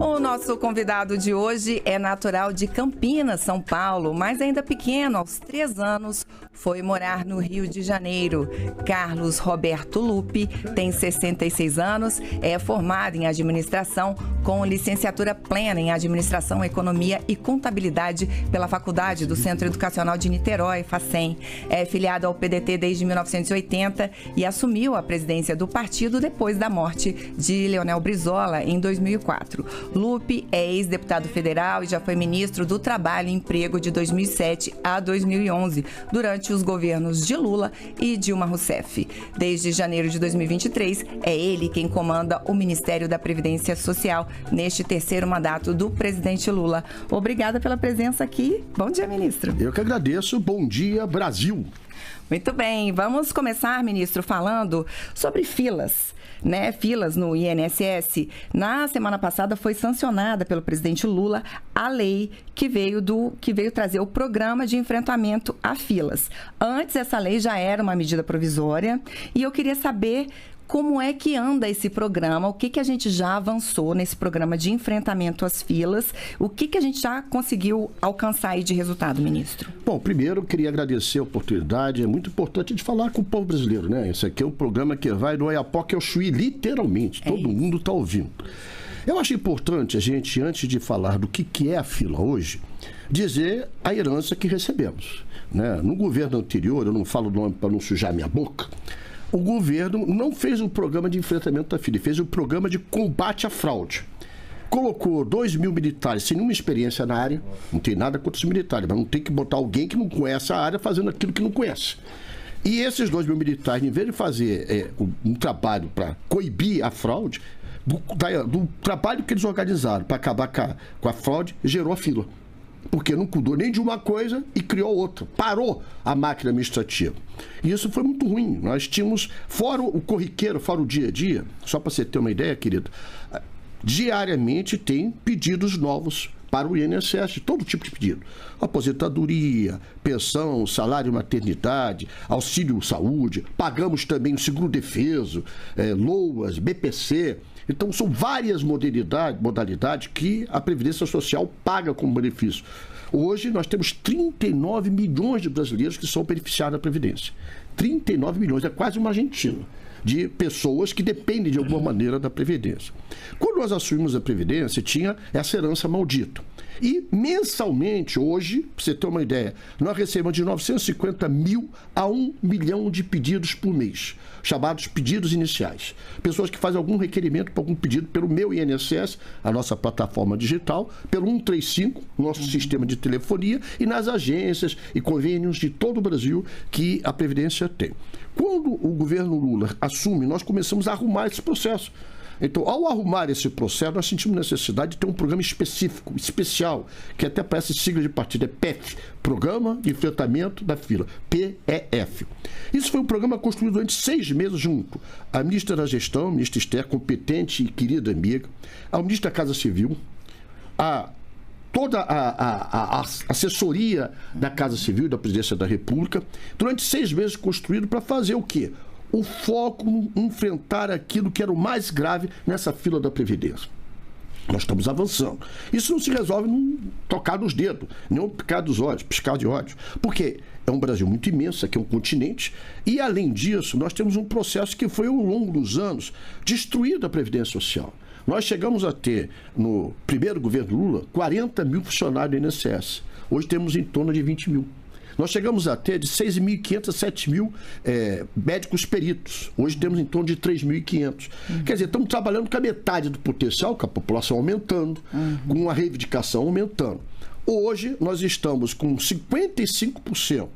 O nosso convidado de hoje é natural de Campinas, São Paulo, mas ainda pequeno, aos 3 anos, foi morar no Rio de Janeiro. Carlos Roberto Lupi tem 66 anos, é formado em administração com licenciatura plena em administração, economia e contabilidade pela Faculdade do Centro Educacional de Niterói, FACEM. É filiado ao PDT desde 1980 e assumiu a presidência do partido depois da morte de Leonel Brizola em 2004. Lupi é ex-deputado federal e já foi ministro do Trabalho e Emprego de 2007 a 2011, durante os governos de Lula e Dilma Rousseff. Desde janeiro de 2023, é ele quem comanda o Ministério da Previdência Social neste terceiro mandato do presidente Lula. Obrigada pela presença aqui. Bom dia, ministro. Eu que agradeço. Bom dia, Brasil. Muito bem. Vamos começar, ministro, falando sobre filas. Filas no INSS. Na semana passada foi sancionada pelo presidente Lula a lei que veio trazer o programa de enfrentamento a filas. Antes, essa lei já era uma medida provisória e eu queria saber como é que anda esse programa, o que a gente já avançou nesse programa de enfrentamento às filas, o que a gente já conseguiu alcançar aí de resultado, ministro? Bom, primeiro eu queria agradecer a oportunidade, é muito importante de falar com o povo brasileiro, né? Esse aqui é um programa que vai do Oiapoque ao Chuí, literalmente, todo mundo está ouvindo. Eu acho importante a gente, antes de falar do que é a fila hoje, dizer a herança que recebemos, né? No governo anterior, eu não falo o nome para não sujar minha boca, o governo não fez um programa de enfrentamento à fila, fez um programa de combate à fraude. Colocou 2 mil militares sem nenhuma experiência na área, não tem nada contra os militares, mas não tem que botar alguém que não conhece a área fazendo aquilo que não conhece. E esses 2 mil militares, em vez de fazer um trabalho para coibir a fraude, do trabalho que eles organizaram para acabar com a fraude, gerou a fila. Porque não cuidou nem de uma coisa e criou outra. Parou a máquina administrativa. E isso foi muito ruim. Nós tínhamos, fora o corriqueiro, fora o dia a dia, só para você ter uma ideia, querido, diariamente tem pedidos novos para o INSS, todo tipo de pedido. Aposentadoria, pensão, salário maternidade, auxílio saúde, pagamos também o seguro-defeso, LOAS, BPC. Então, são várias modalidades que a Previdência Social paga como benefício. Hoje, nós temos 39 milhões de brasileiros que são beneficiados da Previdência. 39 milhões, é quase uma Argentina, de pessoas que dependem de alguma maneira da Previdência. Quando nós assumimos a Previdência, tinha essa herança maldita. E mensalmente, hoje, para você ter uma ideia, nós recebemos de 950 mil a 1 milhão de pedidos por mês, chamados pedidos iniciais. Pessoas que fazem algum requerimento para algum pedido pelo Meu INSS, a nossa plataforma digital, pelo 135, nosso sistema de telefonia, e nas agências e convênios de todo o Brasil que a Previdência tem. Quando o governo Lula assume, nós começamos a arrumar esse processo. Então, ao arrumar esse processo, nós sentimos necessidade de ter um programa específico, especial, que até parece sigla de partido, é PEF, Programa de Enfrentamento da Fila, PEF. Isso foi um programa construído durante 6 meses junto à ministra da Gestão, a ministra Esther, competente e querida amiga, ao ministro da Casa Civil, toda a assessoria da Casa Civil e da Presidência da República, durante 6 meses construído para fazer o quê? O foco em enfrentar aquilo que era o mais grave nessa fila da Previdência. Nós estamos avançando. Isso não se resolve num tocar nos dedos, nem um piscar de olhos. Porque é um Brasil muito imenso, aqui é um continente, e além disso, nós temos um processo que foi ao longo dos anos destruído a Previdência Social. Nós chegamos a ter, no primeiro governo Lula, 40 mil funcionários do INSS. Hoje temos em torno de 20 mil. Nós chegamos a ter de 6.500 a 7.000 médicos peritos. Hoje temos em torno de 3.500. Quer dizer, estamos trabalhando com a metade do potencial, com a população aumentando, com a reivindicação aumentando. Hoje nós estamos com 55%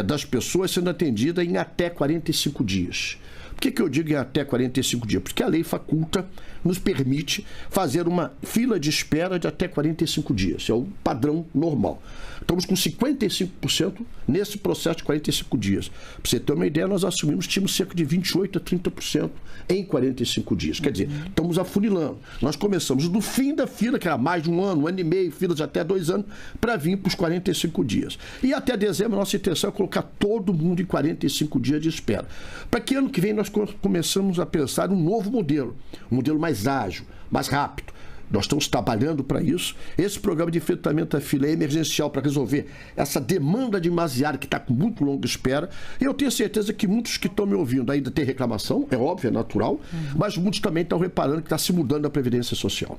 das pessoas sendo atendidas em até 45 dias. Por que eu digo em até 45 dias? Porque a lei faculta, nos permite fazer uma fila de espera de até 45 dias. É o padrão normal. Estamos com 55% nesse processo de 45 dias. Para você ter uma ideia, nós tínhamos cerca de 28% a 30% em 45 dias. Quer dizer, estamos afunilando. Nós começamos do fim da fila, que era mais de um ano e meio, filas de até 2 anos, para vir para os 45 dias. E até dezembro, a nossa intenção é colocar todo mundo em 45 dias de espera. Para que ano que vem nós começamos a pensar um novo modelo. Um modelo mais ágil, mais rápido. Nós estamos trabalhando para isso. Esse programa de enfrentamento à fila é emergencial para resolver essa demanda demasiada que está com muito longa espera. E eu tenho certeza que muitos que estão me ouvindo ainda têm reclamação, é óbvio, é natural, mas muitos também estão reparando que está se mudando a Previdência Social.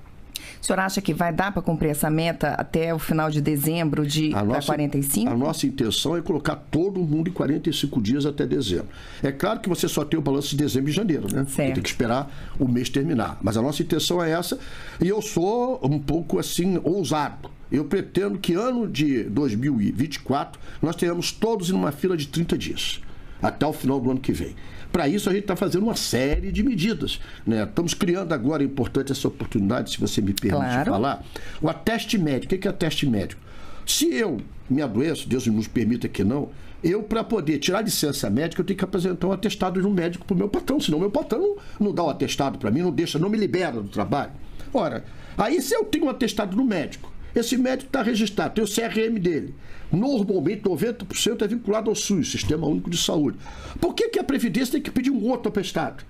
O senhor acha que vai dar para cumprir essa meta até o final de dezembro para 45? A nossa intenção é colocar todo mundo em 45 dias até dezembro. É claro que você só tem o balanço de dezembro e janeiro, né? Você tem que esperar o mês terminar. Mas a nossa intenção é essa, e eu sou um pouco assim ousado. Eu pretendo que ano de 2024 nós tenhamos todos em uma fila de 30 dias, até o final do ano que vem. Para isso, a gente está fazendo uma série de medidas, né? Estamos criando agora, é importante essa oportunidade, se você me permite falar, o ateste médico. O que é ateste médico? Se eu me adoeço, Deus nos permita que não, eu, para poder tirar licença médica, eu tenho que apresentar um atestado de um médico para o meu patrão, senão meu patrão não dá o atestado para mim, não me libera do trabalho. Ora, aí se eu tenho um atestado do médico, esse médico está registrado, tem o CRM dele. Normalmente, 90% é vinculado ao SUS, Sistema Único de Saúde. Por que a Previdência tem que pedir um outro atestado?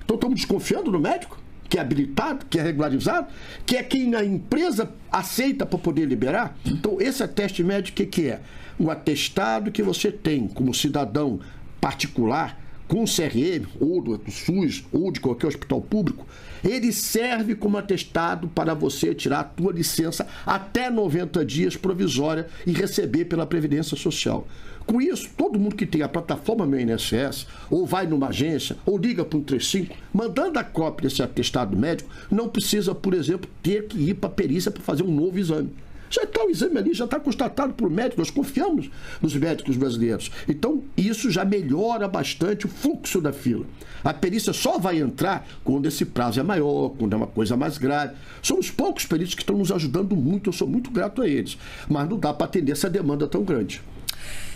Então, estamos desconfiando do médico, que é habilitado, que é regularizado, que é quem a empresa aceita para poder liberar? Então, esse ateste médico, o que é? Um atestado que você tem como cidadão particular, com CRM, ou do SUS, ou de qualquer hospital público, ele serve como atestado para você tirar a tua licença até 90 dias provisória e receber pela Previdência Social. Com isso, todo mundo que tem a plataforma Meu INSS, ou vai numa agência, ou liga para um 35, mandando a cópia desse atestado médico, não precisa, por exemplo, ter que ir para a perícia para fazer um novo exame. Já está o exame ali, já está constatado por médico, nós confiamos nos médicos brasileiros. Então, isso já melhora bastante o fluxo da fila. A perícia só vai entrar quando esse prazo é maior, quando é uma coisa mais grave. São os poucos peritos que estão nos ajudando muito, eu sou muito grato a eles. Mas não dá para atender essa demanda tão grande.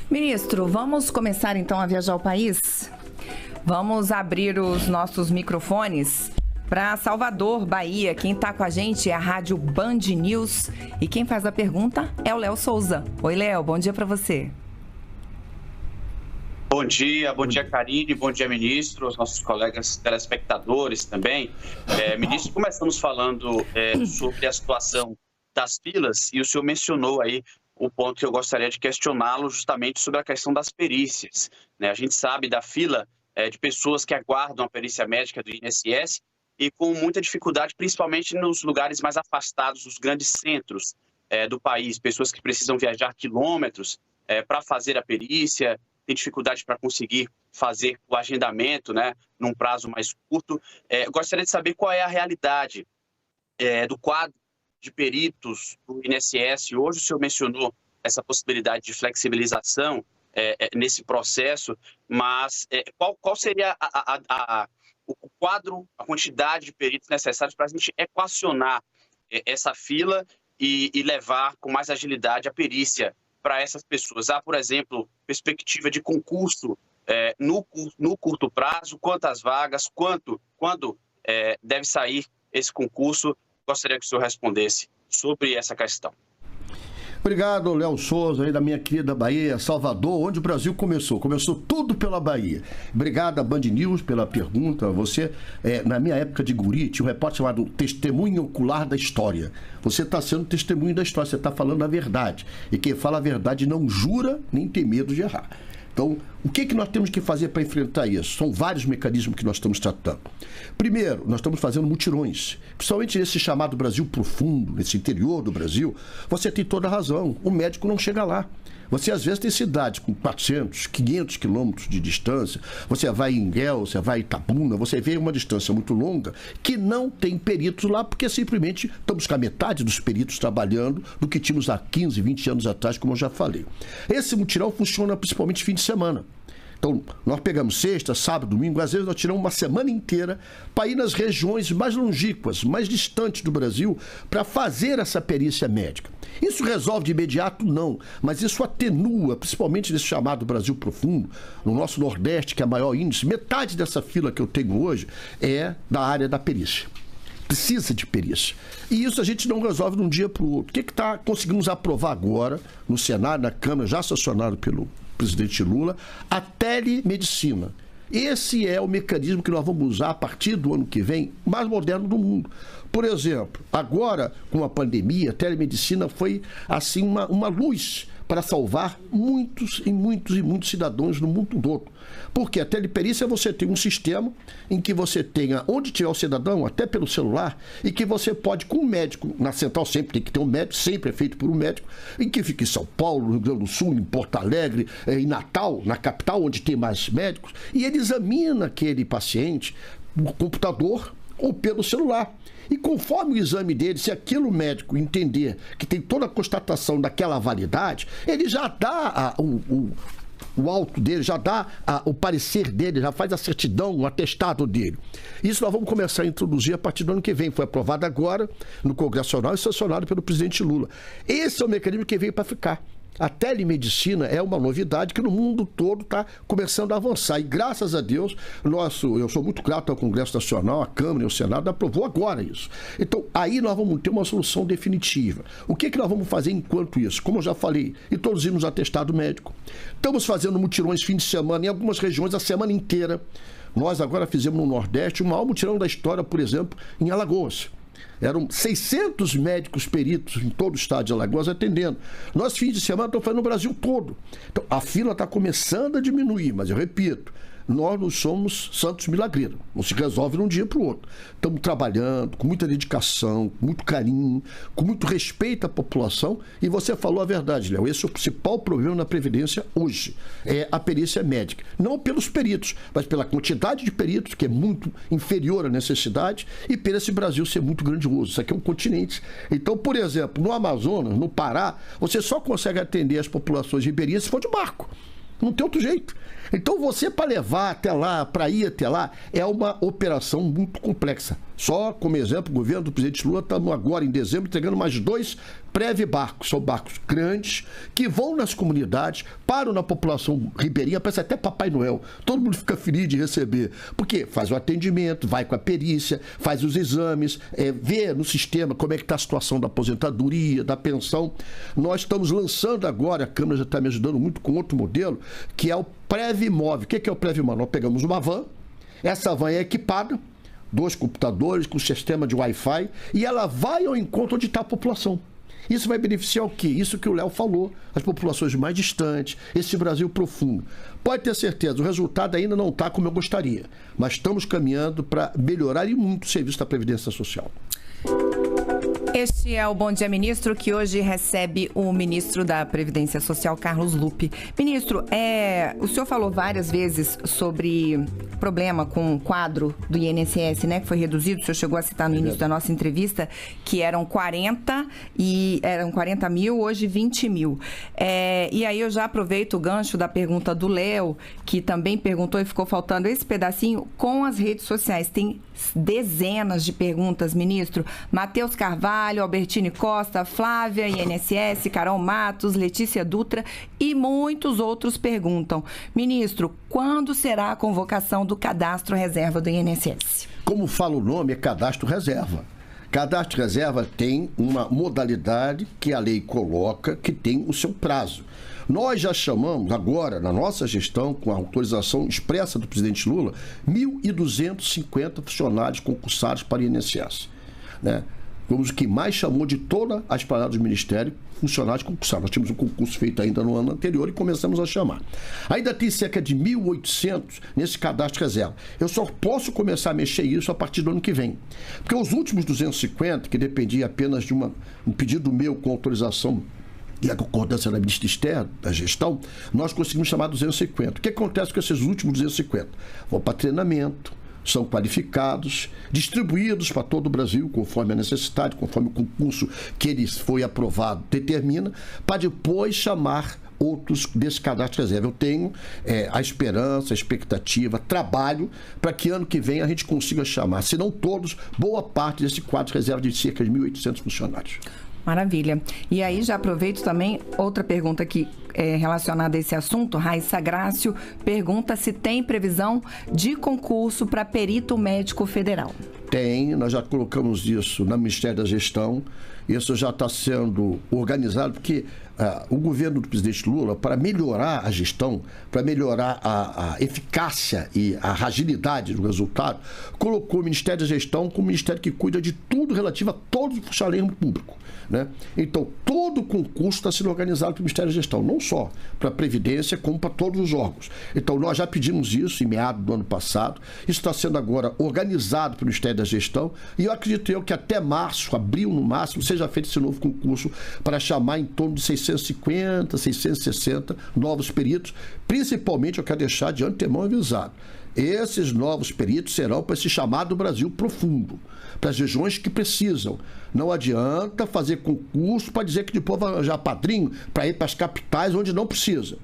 Ministro, vamos começar então a viajar ao país? Vamos abrir os nossos microfones para Salvador, Bahia. Quem está com a gente é a Rádio Band News e quem faz a pergunta é o Léo Souza. Oi, Léo, bom dia para você. Bom dia, Karine, bom dia, ministro, os nossos colegas telespectadores também. Ministro, começamos falando sobre a situação das filas e o senhor mencionou aí o ponto que eu gostaria de questioná-lo justamente sobre a questão das perícias, né? A gente sabe da fila de pessoas que aguardam a perícia médica do INSS e com muita dificuldade, principalmente nos lugares mais afastados dos grandes centros do país, pessoas que precisam viajar quilômetros para fazer a perícia, tem dificuldade para conseguir fazer o agendamento, né, num prazo mais curto. Gostaria de saber qual é a realidade do quadro de peritos do INSS. Hoje o senhor mencionou essa possibilidade de flexibilização nesse processo, mas qual seria o quadro, a quantidade de peritos necessários para a gente equacionar essa fila e levar com mais agilidade a perícia para essas pessoas? Há, por exemplo, perspectiva de concurso no curto prazo, quantas vagas, quando deve sair esse concurso? Gostaria que o senhor respondesse sobre essa questão. Obrigado, Léo Souza, aí da minha querida Bahia, Salvador, onde o Brasil começou. Começou tudo pela Bahia. Obrigado a Band News pela pergunta. Você, na minha época de guri, tinha um repórter chamado Testemunho Ocular da História. Você está sendo testemunho da história, você está falando a verdade. E quem fala a verdade não jura nem tem medo de errar. Então, o que nós temos que fazer para enfrentar isso? São vários mecanismos que nós estamos tratando. Primeiro, nós estamos fazendo mutirões, principalmente nesse chamado Brasil profundo, nesse interior do Brasil. Você tem toda a razão, o médico não chega lá. Você, às vezes, tem cidades com 400, 500 quilômetros de distância. Você vai em Ilhéus, você vai em Itabuna, você vê uma distância muito longa que não tem peritos lá, porque simplesmente estamos com a metade dos peritos trabalhando do que tínhamos há 15, 20 anos atrás, como eu já falei. Esse mutirão funciona principalmente fim de semana. Então, nós pegamos sexta, sábado, domingo, às vezes nós tiramos uma semana inteira para ir nas regiões mais longínquas, mais distantes do Brasil, para fazer essa perícia médica. Isso resolve de imediato? Não, mas isso atenua, principalmente nesse chamado Brasil profundo, no nosso Nordeste, que é a maior índice, metade dessa fila que eu tenho hoje é da área da perícia. Precisa de perícia. E isso a gente não resolve de um dia para o outro. O que conseguimos aprovar agora no Senado, na Câmara, já sancionado pelo presidente Lula, a telemedicina. Esse é o mecanismo que nós vamos usar a partir do ano que vem, mais moderno do mundo. Por exemplo, agora, com a pandemia, a telemedicina foi, assim, uma luz para salvar muitos cidadãos no mundo todo. Porque a teleperícia, você tem um sistema em que você tenha, onde tiver o cidadão, até pelo celular, e que você pode, com um médico, na central sempre tem que ter um médico, sempre é feito por um médico, em que fica em São Paulo, no Rio Grande do Sul, em Porto Alegre, em Natal, na capital, onde tem mais médicos, e ele examina aquele paciente no computador ou pelo celular. E conforme o exame dele, se aquilo médico entender que tem toda a constatação daquela validade, ele já dá o auto dele, já dá o parecer dele, já faz a certidão, o atestado dele. Isso nós vamos começar a introduzir a partir do ano que vem. Foi aprovado agora no Congresso Nacional e sancionado pelo presidente Lula. Esse é o mecanismo que veio para ficar. A telemedicina é uma novidade que no mundo todo está começando a avançar. E graças a Deus, eu sou muito grato ao Congresso Nacional, a Câmara e o Senado aprovou agora isso. Então, aí nós vamos ter uma solução definitiva. O que nós vamos fazer enquanto isso? Como eu já falei, introduzimos atestado médico. Estamos fazendo mutirões fim de semana em algumas regiões a semana inteira. Nós agora fizemos no Nordeste o maior mutirão da história, por exemplo, em Alagoas. Eram 600 médicos peritos em todo o estado de Alagoas atendendo. Nós, fins de semana, estamos fazendo no Brasil todo. Então, a fila está começando a diminuir, mas eu repito, nós não somos santos milagreiros. Não se resolve de um dia para o outro. Estamos trabalhando com muita dedicação, com muito carinho, com muito respeito à população. E você falou a verdade, Léo. Esse é o principal problema na Previdência hoje. É a perícia médica. Não pelos peritos, mas pela quantidade de peritos, que é muito inferior à necessidade, e pelo esse Brasil ser muito grandioso. Isso aqui é um continente. Então, por exemplo, no Amazonas, no Pará, você só consegue atender as populações ribeirinhas se for de barco. Não tem outro jeito. Então você, para levar até lá, para ir até lá, é uma operação muito complexa. Só como exemplo, o governo do presidente Lula está agora em dezembro entregando mais 2 barcos. São barcos grandes que vão nas comunidades, param na população ribeirinha, parece até Papai Noel. Todo mundo fica feliz de receber. Porque faz o atendimento, vai com a perícia, faz os exames, vê no sistema como é que está a situação da aposentadoria, da pensão. Nós estamos lançando agora, a Câmara já está me ajudando muito com outro modelo, que é o Previmóvel. O que é o Previmóvel? Nós pegamos uma van, essa van é equipada, 2 computadores com sistema de Wi-Fi, e ela vai ao encontro onde está a população. Isso vai beneficiar o quê? Isso que o Léo falou, as populações mais distantes, esse Brasil profundo. Pode ter certeza, o resultado ainda não está como eu gostaria, mas estamos caminhando para melhorar e muito o serviço da Previdência Social. Este é o Bom Dia Ministro, que hoje recebe o ministro da Previdência Social, Carlos Lupe. Ministro, o senhor falou várias vezes sobre problema com o quadro do INSS, né, que foi reduzido. O senhor chegou a citar no início da nossa entrevista que eram 40 mil, hoje 20 mil. E aí eu já aproveito o gancho da pergunta do Léo, que também perguntou e ficou faltando esse pedacinho com as redes sociais. Tem dezenas de perguntas, ministro. Matheus Carvalho, Albertine Costa, Flávia, INSS, Carol Matos, Letícia Dutra e muitos outros perguntam. Ministro, quando será a convocação do cadastro reserva do INSS? Como fala o nome, é cadastro reserva. Cadastro reserva tem uma modalidade que a lei coloca, que tem o seu prazo. Nós já chamamos agora, na nossa gestão, com a autorização expressa do presidente Lula, 1.250 funcionários concursados para o INSS. Né? Fomos o que mais chamou de todas as paradas do Ministério, funcionários concursados. Nós tínhamos um concurso feito ainda no ano anterior e começamos a chamar. Ainda tem cerca de 1.800 nesse cadastro reserva. Eu só posso começar a mexer isso a partir do ano que vem. Porque os últimos 250, que dependia apenas de um pedido meu com autorização e a concordância da ministra externa, da gestão, nós conseguimos chamar 250. O que acontece com esses últimos 250? Vão para treinamento, são qualificados, distribuídos para todo o Brasil, conforme a necessidade, conforme o concurso que ele foi aprovado determina, para depois chamar outros desse cadastro reserva. Eu tenho a esperança, a expectativa, trabalho para que ano que vem a gente consiga chamar, se não todos, boa parte desse quadro reserva de cerca de 1.800 funcionários. Maravilha. E aí já aproveito também outra pergunta que relacionada a esse assunto, Raíssa Grácio pergunta se tem previsão de concurso para perito médico federal. Tem, nós já colocamos isso no Ministério da Gestão, isso já está sendo organizado, porque o governo do presidente Lula, para melhorar a gestão, para melhorar a eficácia e a agilidade do resultado, colocou o Ministério da Gestão como o ministério que cuida de tudo relativo a todo o funcionalismo público, né? Então, todo o concurso está sendo organizado pelo Ministério da Gestão, não só para a Previdência, como para todos os órgãos. Então, nós já pedimos isso em meados do ano passado, isso está sendo agora organizado pelo Ministério da Gestão, e eu acredito que até março, abril no máximo, seja feito esse novo concurso para chamar em torno de 650, 660 novos peritos. Principalmente, eu quero deixar de antemão avisado, esses novos peritos serão para esse chamado Brasil profundo, para as regiões que precisam. Não adianta fazer concurso para dizer que depois vai arranjar padrinho para ir para as capitais onde não precisa.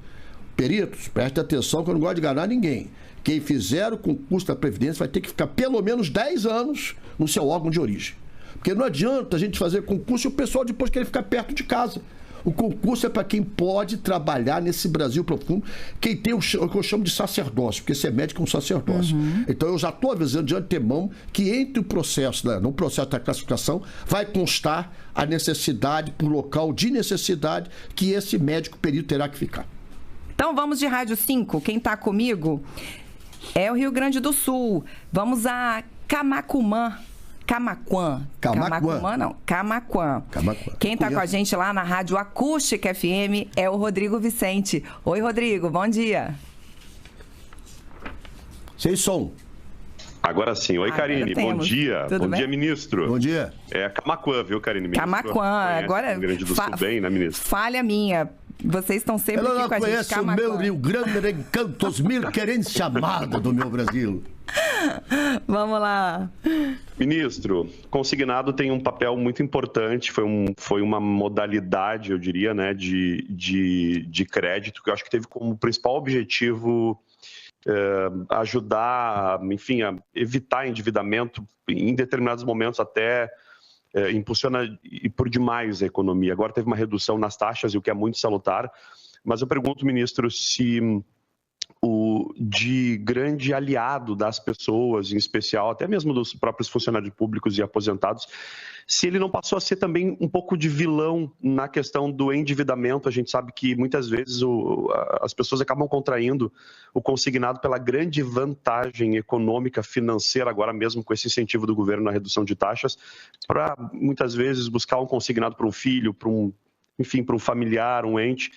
Peritos, prestem atenção que eu não gosto de enganar ninguém. Quem fizer o concurso da Previdência vai ter que ficar pelo menos 10 anos no seu órgão de origem. Porque não adianta a gente fazer concurso e o pessoal depois querer ficar perto de casa. O concurso é para quem pode trabalhar nesse Brasil profundo, quem tem o que eu chamo de sacerdócio, porque esse é médico é um sacerdócio. Então eu já estou avisando de antemão que entre o processo, no processo da classificação, vai constar a necessidade, por local de necessidade, que esse médico perito terá que ficar. Então vamos de Rádio 5. Quem está comigo é o Rio Grande do Sul. Vamos a Camaquã. Quem está com a gente lá na Rádio Acústica FM é o Rodrigo Vicente. Oi, Rodrigo, bom dia. Sem som. Agora sim. Oi, Karine, bom dia. Tudo bem? Dia, ministro. Bom dia. É Camaquã, viu, Karine? Camaquã, agora... Rio Grande do Sul bem, né, ministro? Falha minha. Vocês estão sempre aqui com a gente. Ela conhece o meu Rio Grande em Cantos Mil, querendo chamada do meu Brasil. Vamos lá. Ministro, consignado tem um papel muito importante, foi uma modalidade, eu diria, né, de crédito, que eu acho que teve como principal objetivo ajudar, enfim, a evitar endividamento em determinados momentos, até impulsiona e por demais a economia. Agora teve uma redução nas taxas, o que é muito salutar, mas eu pergunto, ministro, se de grande aliado das pessoas, em especial, até mesmo dos próprios funcionários públicos e aposentados, se ele não passou a ser também um pouco de vilão na questão do endividamento. A gente sabe que muitas vezes as pessoas acabam contraindo o consignado pela grande vantagem econômica, financeira, agora mesmo com esse incentivo do governo na redução de taxas, para muitas vezes buscar um consignado para um filho, para um familiar, um ente,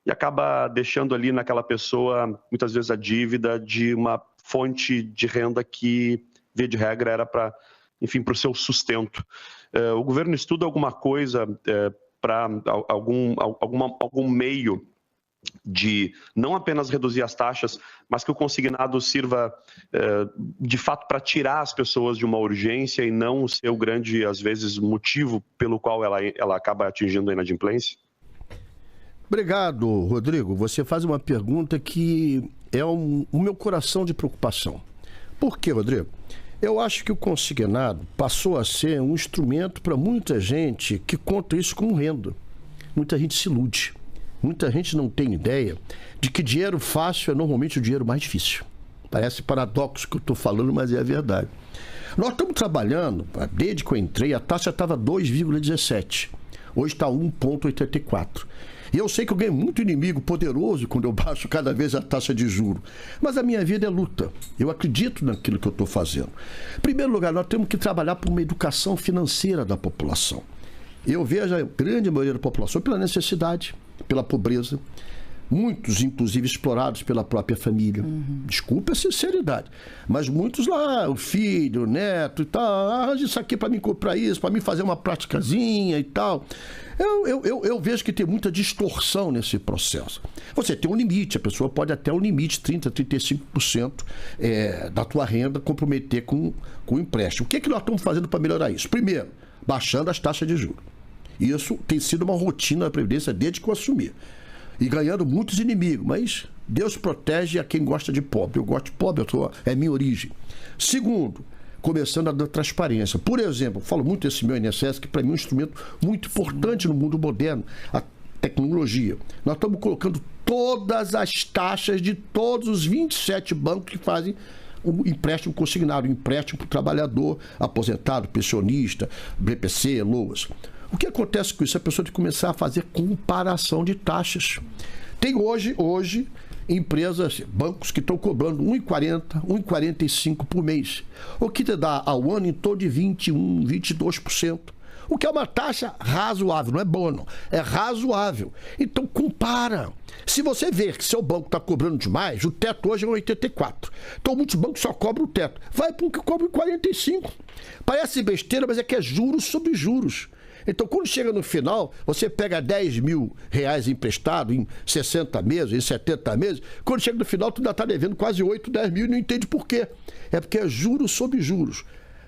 e acaba deixando ali naquela pessoa, muitas vezes, a dívida de uma fonte de renda que, via de regra, era para o seu sustento. O governo estuda alguma coisa para algum meio de não apenas reduzir as taxas, mas que o consignado sirva, de fato, para tirar as pessoas de uma urgência e não ser o grande, às vezes, motivo pelo qual ela acaba atingindo a inadimplência? Obrigado, Rodrigo. Você faz uma pergunta que é o meu coração de preocupação. Por quê, Rodrigo? Eu acho que o consignado passou a ser um instrumento para muita gente que conta isso como renda. Muita gente se ilude. Muita gente não tem ideia de que dinheiro fácil é normalmente o dinheiro mais difícil. Parece paradoxo que eu estou falando, mas é a verdade. Nós estamos trabalhando, desde que eu entrei, a taxa estava 2,17. Hoje está 1,84. E eu sei que eu ganho muito inimigo poderoso quando eu baixo cada vez a taxa de juros. Mas a minha vida é luta. Eu acredito naquilo que eu estou fazendo. Em primeiro lugar, nós temos que trabalhar por uma educação financeira da população. Eu vejo a grande maioria da população pela necessidade, pela pobreza. Muitos, inclusive, explorados pela própria família. Desculpa a sinceridade. Mas muitos lá, o filho, o neto e tal, arranja isso aqui para mim comprar isso, para mim fazer uma praticazinha e tal. Eu vejo que tem muita distorção nesse processo. Você tem um limite, a pessoa pode até um limite, 30%, 35% da tua renda comprometer com o empréstimo. O que nós estamos fazendo para melhorar isso? Primeiro, baixando as taxas de juros. Isso tem sido uma rotina da Previdência desde que eu assumi. E ganhando muitos inimigos, mas Deus protege a quem gosta de pobre. Eu gosto de pobre, é minha origem. Segundo, começando a dar transparência. Por exemplo, eu falo muito desse meu INSS, que para mim é um instrumento muito importante no mundo moderno. tecnologia. Nós estamos colocando todas as taxas de todos os 27 bancos que fazem o empréstimo consignado, o empréstimo para o trabalhador, aposentado, pensionista, BPC, LOAS. O que acontece com isso? A pessoa tem que começar a fazer comparação de taxas. Tem hoje empresas, bancos que estão cobrando 1,40, 1,45 por mês, o que te dá ao ano em torno de 21%, 22%. O que é uma taxa razoável, não é boa não, é razoável. Então compara. Se você ver que seu banco está cobrando demais, o teto hoje é 84. Então muitos bancos só cobram o teto. Vai para um que cobra 45. Parece besteira, mas é que é juros sobre juros. Então, quando chega no final, você pega 10 mil reais emprestado em 60 meses, em 70 meses, quando chega no final, tu ainda está devendo quase 8, 10 mil e não entende por quê. É porque é juros sobre juros.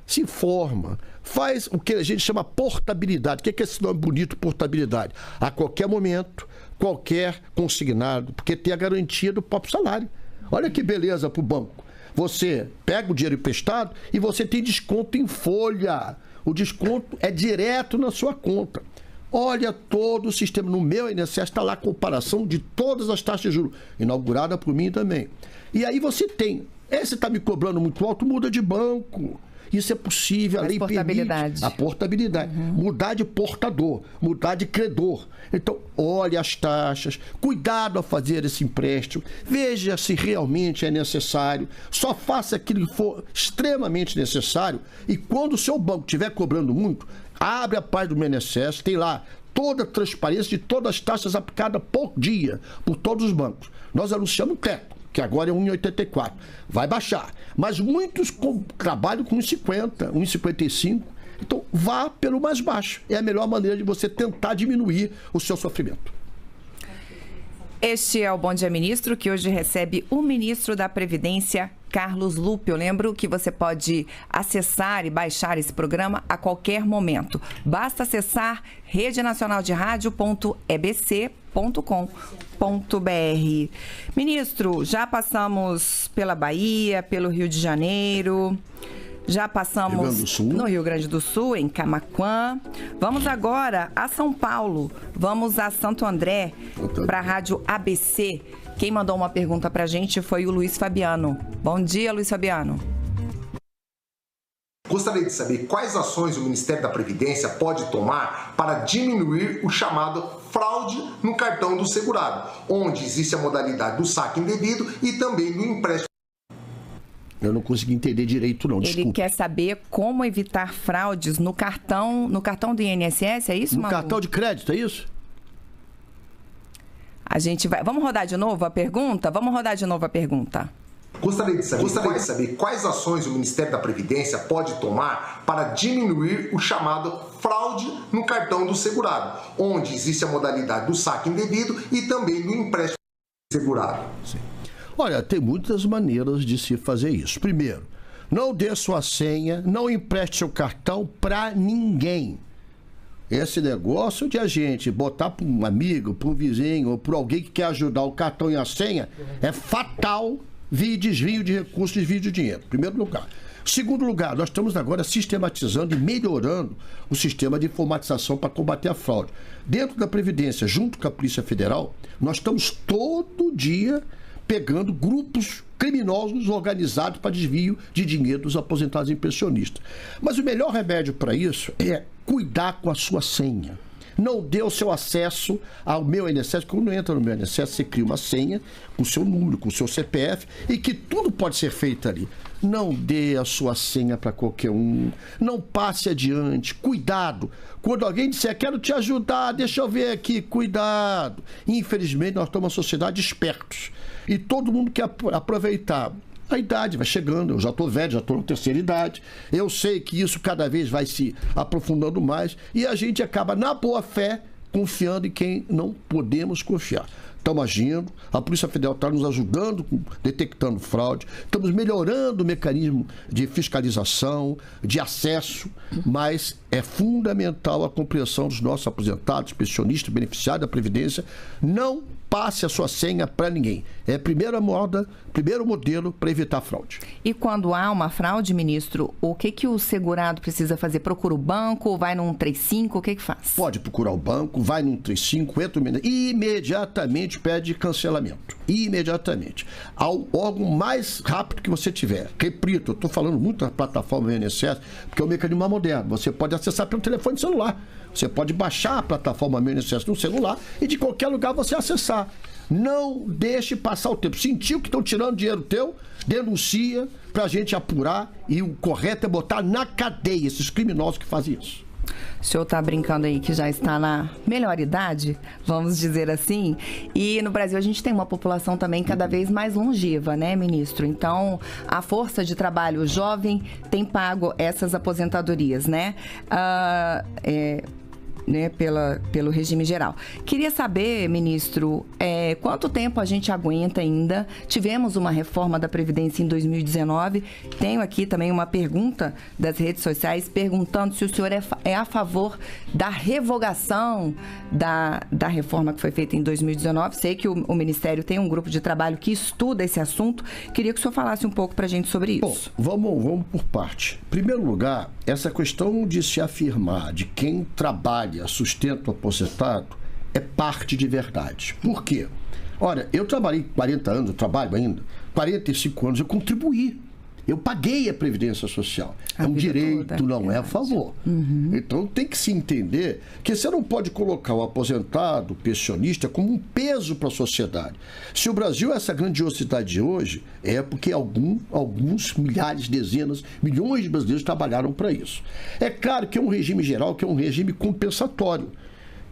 Se informa, faz o que a gente chama portabilidade. O que é esse nome bonito, portabilidade? A qualquer momento, qualquer consignado, porque tem a garantia do próprio salário. Olha que beleza para o banco. Você pega o dinheiro emprestado e você tem desconto em folha. O desconto é direto na sua conta. Olha todo o sistema. No meu INSS está lá a comparação de todas as taxas de juros, inaugurada por mim também. E aí você tem, esse está me cobrando muito alto, muda de banco. Isso é possível, a lei permite a portabilidade. Mudar de portador, mudar de credor. Então, olhe as taxas, cuidado ao fazer esse empréstimo, veja se realmente é necessário, só faça aquilo que for extremamente necessário e quando o seu banco estiver cobrando muito, abre a página do INSS, tem lá toda a transparência de todas as taxas aplicadas por dia, por todos os bancos. Nós anunciamos o teto, que agora é 1,84. Vai baixar. Mas muitos trabalham com 1,50, 1,55. Então, vá pelo mais baixo. É a melhor maneira de você tentar diminuir o seu sofrimento. Este é o Bom Dia Ministro, que hoje recebe o ministro da Previdência, Carlos Lupe. Eu lembro que você pode acessar e baixar esse programa a qualquer momento. Basta acessar redenacionalderádio.ebc.com.br. Ministro, já passamos pela Bahia, pelo Rio de Janeiro, já passamos no Rio Grande do Sul, em Camaquã. Vamos agora a São Paulo. Vamos a Santo André, para a Rádio ABC. Quem mandou uma pergunta para a gente foi o Luiz Fabiano. Bom dia, Luiz Fabiano. Gostaria de saber quais ações o Ministério da Previdência pode tomar para diminuir o chamado fraude no cartão do segurado, onde existe a modalidade do saque indevido e também do empréstimo. Eu não consegui entender direito, não. Desculpa. Ele quer saber como evitar fraudes no cartão do INSS, é isso, No Malu? cartão de crédito, é isso? A gente vai... Vamos rodar de novo a pergunta? Vamos rodar de novo a pergunta. Gostaria de saber quais ações o Ministério da Previdência pode tomar para diminuir o chamado fraude no cartão do segurado, onde existe a modalidade do saque indevido e também do empréstimo segurado. Sim. Olha, tem muitas maneiras de se fazer isso. Primeiro, não dê sua senha, não empreste seu cartão para ninguém. Esse negócio de a gente botar para um amigo, para um vizinho ou para alguém que quer ajudar o cartão e a senha é fatal via desvio de recursos, desvio de dinheiro. Primeiro lugar. Segundo lugar, nós estamos agora sistematizando e melhorando o sistema de informatização para combater a fraude. Dentro da Previdência, junto com a Polícia Federal, nós estamos todo dia pegando grupos criminosos organizados para desvio de dinheiro dos aposentados e pensionistas. Mas o melhor remédio para isso é cuidar com a sua senha. Não dê o seu acesso ao meu INSS. Quando entra no meu INSS, você cria uma senha com o seu número, com o seu CPF e que tudo pode ser feito ali. Não dê a sua senha para qualquer um. Não passe adiante. Cuidado. Quando alguém disser, quero te ajudar, deixa eu ver aqui, cuidado. Infelizmente, nós somos uma sociedade de espertos. E todo mundo quer aproveitar. A idade vai chegando, eu já estou velho, já estou na terceira idade. Eu sei que isso cada vez vai se aprofundando mais. E a gente acaba, na boa fé, confiando em quem não podemos confiar. estamos agindo, a Polícia Federal está nos ajudando, detectando fraude, estamos melhorando o mecanismo de fiscalização, de acesso, mas é fundamental a compreensão dos nossos aposentados, pensionistas, beneficiários da Previdência. Não passe a sua senha para ninguém. É a primeira moda, primeiro modelo para evitar fraude. E quando há uma fraude, ministro, o que o segurado precisa fazer? Procura o banco, vai no 135, o que faz? Pode procurar o banco, vai no 135, entra e imediatamente pede cancelamento. Imediatamente. Ao órgão mais rápido que você tiver. Repito, eu estou falando muito da plataforma do INSS, porque é um mecanismo moderno. Você pode acessar pelo telefone celular. Você pode baixar a plataforma Meu INSS no celular e de qualquer lugar você acessar. Não deixe passar o tempo. Sentiu que estão tirando dinheiro teu, denuncia para a gente apurar, e o correto é botar na cadeia esses criminosos que fazem isso. O senhor está brincando aí que já está na melhor idade, vamos dizer assim, e no Brasil a gente tem uma população também cada vez mais longeva, né, ministro? Então, a força de trabalho jovem tem pago essas aposentadorias, né? Pelo regime geral. Queria saber, ministro, quanto tempo a gente aguenta ainda? Tivemos uma reforma da Previdência em 2019. Tenho aqui também uma pergunta das redes sociais perguntando se o senhor é a favor da revogação da reforma que foi feita em 2019. Sei que o Ministério tem um grupo de trabalho que estuda esse assunto. Queria que o senhor falasse um pouco para a gente sobre isso. Bom, vamos por parte. Em primeiro lugar, essa questão de se afirmar de quem trabalha, sustento aposentado, é parte de verdade. Por quê? Olha, eu trabalhei 40 anos, eu trabalho ainda, 45 anos, eu contribuí. Eu paguei a Previdência Social. É um direito, toda, não é a favor. Uhum. Então tem que se entender que você não pode colocar o aposentado, o pensionista, como um peso para a sociedade. Se o Brasil é essa grandiosidade de hoje, é porque alguns milhares, dezenas, milhões de brasileiros trabalharam para isso. É claro que é um regime geral, que é um regime compensatório.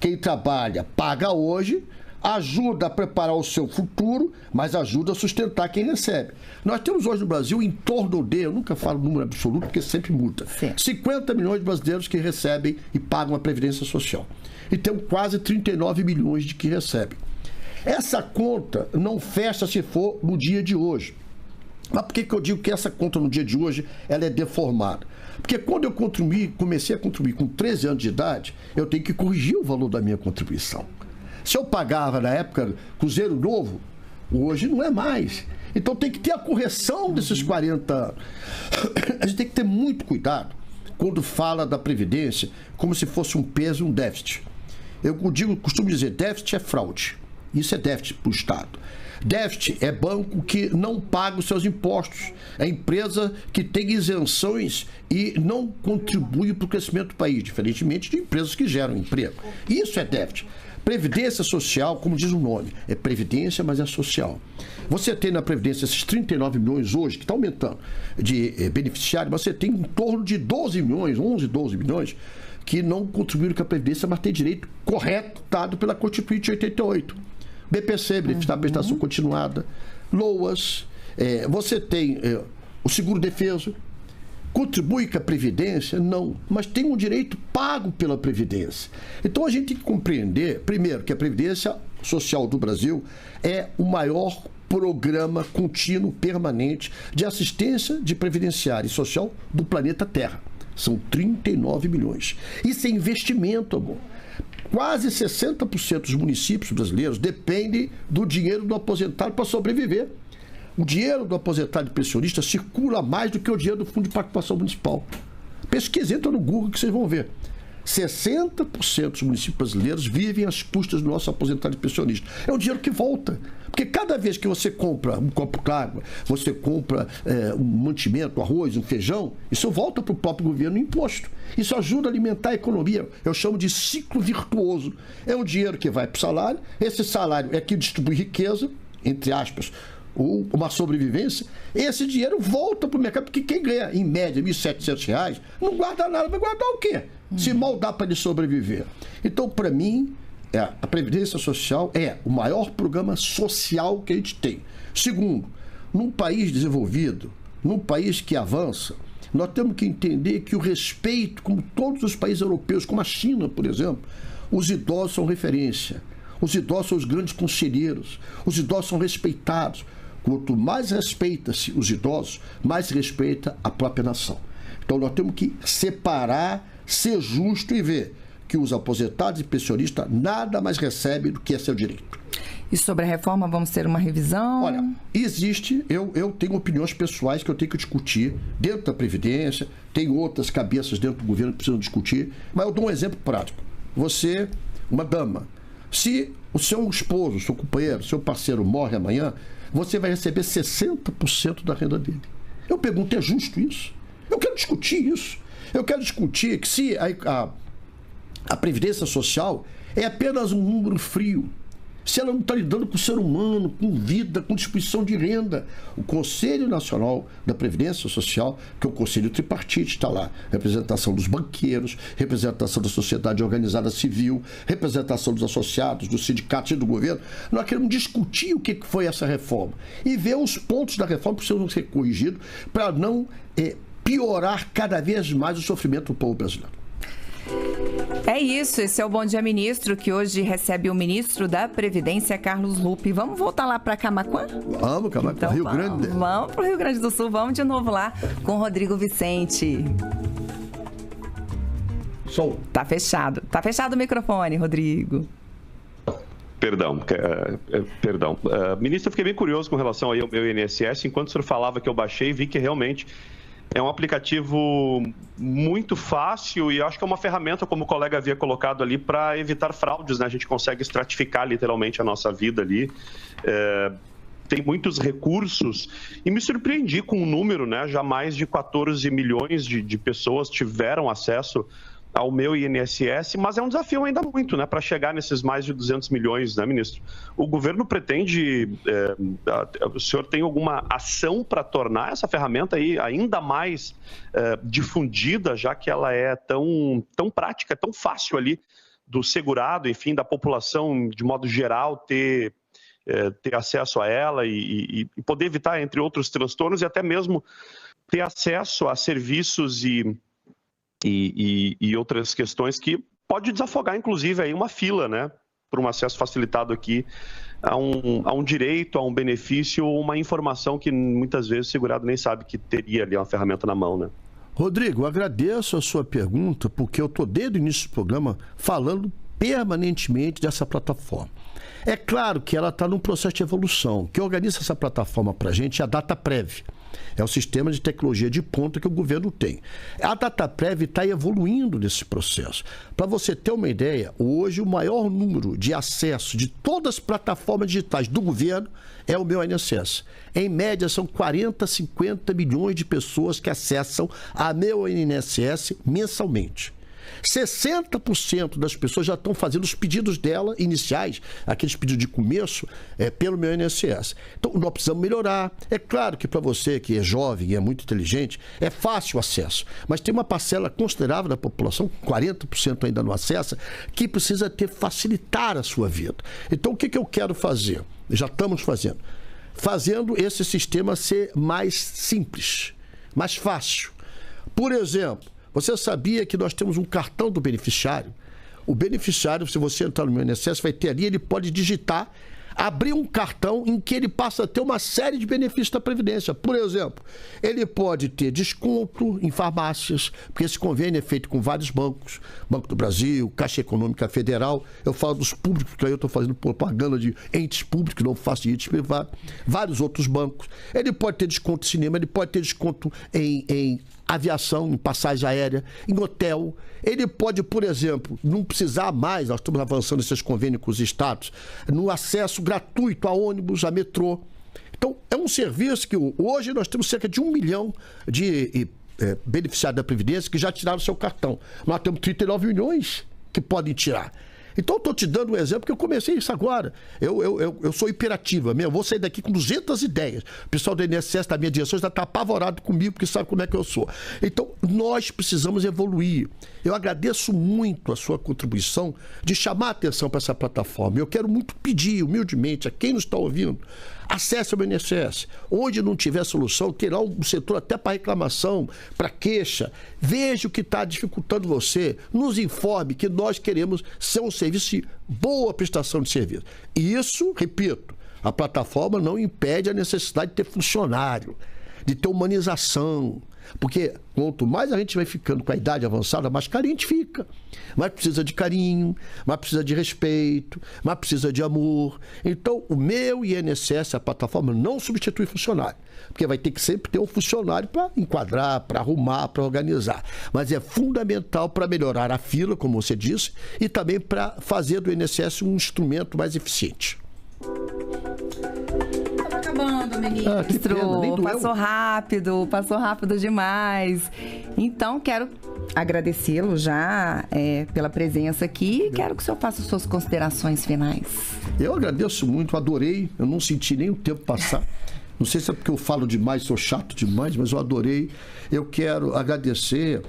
Quem trabalha paga hoje, ajuda a preparar o seu futuro, mas ajuda a sustentar quem recebe. Nós temos hoje no Brasil em torno de, eu nunca falo número absoluto porque sempre muda, 50 milhões de brasileiros que recebem e pagam a Previdência Social. E temos quase 39 milhões de que recebem. Essa conta não fecha se for no dia de hoje. Mas por que eu digo que essa conta no dia de hoje ela é deformada? Porque quando eu comecei a contribuir com 13 anos de idade, eu tenho que corrigir o valor da minha contribuição. Se eu pagava na época Cruzeiro Novo, hoje não é mais. Então tem que ter a correção desses 40 anos. A gente tem que ter muito cuidado quando fala da Previdência como se fosse um peso e um déficit. Eu costumo dizer, déficit é fraude. Isso é déficit para o Estado. Déficit é banco que não paga os seus impostos. É empresa que tem isenções e não contribui para o crescimento do país, diferentemente de empresas que geram emprego. Isso é déficit. Previdência Social, como diz o nome, é Previdência, mas é social. Você tem na Previdência esses 39 milhões hoje, que está aumentando, de beneficiários, mas você tem em torno de 12 milhões, 11, 12 milhões, que não contribuíram com a Previdência, mas têm direito correto dado pela Constituinte de 88. BPC, Benefício da Prestação Continuada, LOAS, você tem o seguro-defeso. Contribui com a Previdência? Não. Mas tem um direito pago pela Previdência. Então a gente tem que compreender, primeiro, que a Previdência Social do Brasil é o maior programa contínuo, permanente, de assistência de previdenciária e social do planeta Terra. São 39 milhões. Isso é investimento, amor. Quase 60% dos municípios brasileiros dependem do dinheiro do aposentado para sobreviver. O dinheiro do aposentado e pensionista circula mais do que o dinheiro do Fundo de Participação Municipal. Pesquisa, entra no Google que vocês vão ver. 60% dos municípios brasileiros vivem às custas do nosso aposentado e pensionista. É um dinheiro que volta. Porque cada vez que você compra um copo d'água, você compra um mantimento, arroz, um feijão, isso volta para o próprio governo no imposto. Isso ajuda a alimentar a economia. Eu chamo de ciclo virtuoso. É um dinheiro que vai para o salário, esse salário é que distribui riqueza, entre aspas, ou uma sobrevivência, esse dinheiro volta para o mercado, porque quem ganha, em média, R$ 1.700, não guarda nada, vai guardar o quê? Se mal dá para ele sobreviver. Então, para mim, a Previdência Social é o maior programa social que a gente tem. Segundo, num país desenvolvido, num país que avança, nós temos que entender que o respeito, como todos os países europeus, como a China, por exemplo, os idosos são referência. Os idosos são os grandes conselheiros. Os idosos são respeitados. Quanto mais respeita-se os idosos, mais se respeita a própria nação. Então nós temos que separar, ser justo e ver que os aposentados e pensionistas nada mais recebem do que é seu direito. E sobre a reforma, vamos ter uma revisão? Olha, existe, eu tenho opiniões pessoais que eu tenho que discutir dentro da Previdência, tem outras cabeças dentro do governo que precisam discutir, mas eu dou um exemplo prático. Você, uma dama, se o seu esposo, seu companheiro, seu parceiro morre amanhã, você vai receber 60% da renda dele. Eu pergunto, é justo isso? Eu quero discutir isso. Eu quero discutir que se a Previdência Social é apenas um número frio, se ela não está lidando com o ser humano, com vida, com distribuição de renda. O Conselho Nacional da Previdência Social, que é o Conselho Tripartite, está lá. Representação dos banqueiros, representação da sociedade organizada civil, representação dos associados, dos sindicatos e do governo. Nós queremos discutir o que foi essa reforma e ver os pontos da reforma que precisam ser corrigidos para não piorar cada vez mais o sofrimento do povo brasileiro. É isso, esse é o Bom Dia Ministro, que hoje recebe o ministro da Previdência, Carlos Lupe. Vamos voltar lá para Camaquã? Vamos, Camaquã, então, Rio Grande. Vamos para o Rio Grande do Sul, vamos de novo lá com o Rodrigo Vicente. Som. Tá fechado o microfone, Rodrigo. Perdão. Ministro, eu fiquei bem curioso com relação aí ao meu INSS. Enquanto o senhor falava que eu baixei, vi que realmente é um aplicativo muito fácil e acho que é uma ferramenta, como o colega havia colocado ali, para evitar fraudes, né? A gente consegue estratificar literalmente a nossa vida ali. Tem muitos recursos e me surpreendi com o número, né? Já mais de 14 milhões de pessoas tiveram acesso ao meu INSS, mas é um desafio ainda muito, né, para chegar nesses mais de 200 milhões, né, ministro? O governo pretende, o senhor tem alguma ação para tornar essa ferramenta aí ainda mais difundida, já que ela é tão prática, tão fácil ali do segurado, enfim, da população de modo geral ter acesso a ela e poder evitar, entre outros transtornos, e até mesmo ter acesso a serviços e outras questões que pode desafogar, inclusive, aí uma fila, né, por um acesso facilitado aqui a um direito, a um benefício, uma informação que muitas vezes o segurado nem sabe que teria ali uma ferramenta na mão, né? Rodrigo, eu agradeço a sua pergunta, porque eu estou desde o início do programa falando permanentemente dessa plataforma. É claro que ela está num processo de evolução. Quem organiza essa plataforma para a gente é a DataPrev. É o sistema de tecnologia de ponta que o governo tem. A DataPrev está evoluindo nesse processo. Para você ter uma ideia, hoje o maior número de acesso de todas as plataformas digitais do governo é o meu INSS. Em média, são 40, 50 milhões de pessoas que acessam a meu INSS mensalmente. 60% das pessoas já estão fazendo os pedidos dela iniciais, aqueles pedidos de começo, pelo meu INSS. Então, nós precisamos melhorar. É claro que para você que é jovem e é muito inteligente, é fácil o acesso, mas tem uma parcela considerável da população, 40% ainda não acessa, que precisa facilitar a sua vida. Então, o que eu quero fazer? Já estamos fazendo esse sistema ser mais simples, mais fácil. Por exemplo, você sabia que nós temos um cartão do beneficiário? O beneficiário, se você entrar no meu INSS, vai ter ali, ele pode digitar, abrir um cartão em que ele passa a ter uma série de benefícios da Previdência. Por exemplo, ele pode ter desconto em farmácias, porque esse convênio é feito com vários bancos, Banco do Brasil, Caixa Econômica Federal. Eu falo dos públicos, porque aí eu estou fazendo propaganda de entes públicos, não faço de entes privados. Vários outros bancos. Ele pode ter desconto em cinema, ele pode ter desconto em aviação, em passagem aérea, em hotel. Ele pode, por exemplo, não precisar mais, nós estamos avançando esses convênios com os estados, no acesso gratuito a ônibus, a metrô. Então, é um serviço que hoje nós temos cerca de 1 milhão de beneficiários da Previdência que já tiraram o seu cartão. Nós temos 39 milhões que podem tirar. Então, eu estou te dando um exemplo, que eu comecei isso agora. Eu sou imperativa mesmo, vou sair daqui com 200 ideias. O pessoal do INSS, da minha direção, já está apavorado comigo, porque sabe como é que eu sou. Então, nós precisamos evoluir. Eu agradeço muito a sua contribuição de chamar a atenção para essa plataforma. Eu quero muito pedir, humildemente, a quem nos está ouvindo, acesse o INSS. Onde não tiver solução, terá um setor até para reclamação, para queixa. Veja o que está dificultando você. Nos informe que nós queremos ser um serviço serviço, boa prestação de serviço. E isso, repito, a plataforma não impede a necessidade de ter funcionário, de ter humanização. Porque quanto mais a gente vai ficando com a idade avançada, mais carente fica. Mais precisa de carinho, mais precisa de respeito, mais precisa de amor. Então, o meu INSS, a plataforma, não substitui funcionário. Porque vai ter que sempre ter um funcionário para enquadrar, para arrumar, para organizar. Mas é fundamental para melhorar a fila, como você disse, e também para fazer do INSS um instrumento mais eficiente. Acabando, ministro. Passou rápido demais. Então, quero agradecê-lo já pela presença aqui e quero que o senhor faça suas considerações finais. Eu agradeço muito, adorei, eu não senti nem o tempo passar. Não sei se é porque eu falo demais, sou chato demais, mas eu adorei. Eu quero agradecer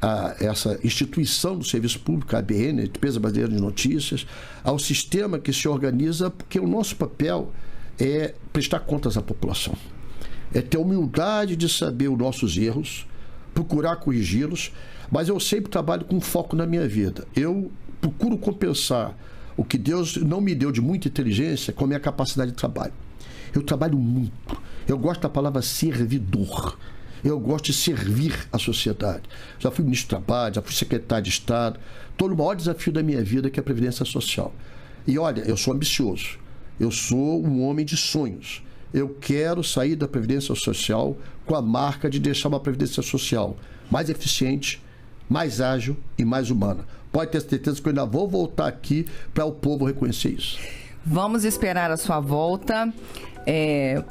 a essa instituição do serviço público, a ABN, a Empresa Brasileira de Notícias, ao sistema que se organiza, porque o nosso papel é prestar contas à população. É ter humildade de saber os nossos erros, procurar corrigi-los, mas eu sempre trabalho com foco na minha vida. Eu procuro compensar o que Deus não me deu de muita inteligência com a minha capacidade de trabalho. Eu trabalho muito. Eu gosto da palavra servidor. Eu gosto de servir a sociedade. Já fui ministro do Trabalho, já fui secretário de Estado. Estou no maior desafio da minha vida, que é a Previdência Social. E olha, eu sou ambicioso. Eu sou um homem de sonhos. Eu quero sair da Previdência Social com a marca de deixar uma Previdência Social mais eficiente, mais ágil e mais humana. Pode ter certeza que eu ainda vou voltar aqui para o povo reconhecer isso. Vamos esperar a sua volta.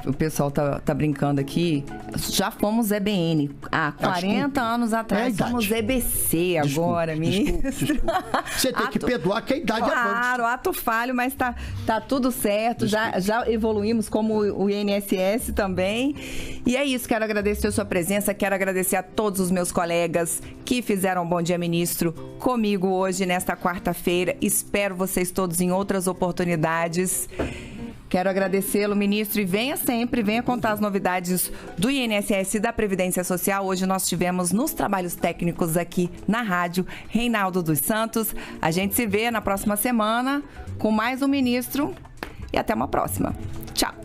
O pessoal tá brincando aqui. Já fomos EBN há 40 anos atrás. Somos EBC agora, ministro. Desculpa. Você tem que perdoar que a idade avança. Claro, ato falho, mas tá tudo certo. Já evoluímos como o INSS também. E é isso, quero agradecer a sua presença, quero agradecer a todos os meus colegas que fizeram um Bom Dia Ministro comigo hoje, nesta quarta-feira. Espero vocês todos em outras oportunidades. Quero agradecê-lo, ministro, e venha sempre, venha contar as novidades do INSS e da Previdência Social. Hoje nós tivemos nos trabalhos técnicos aqui na rádio, Reinaldo dos Santos. A gente se vê na próxima semana com mais um ministro e até uma próxima. Tchau!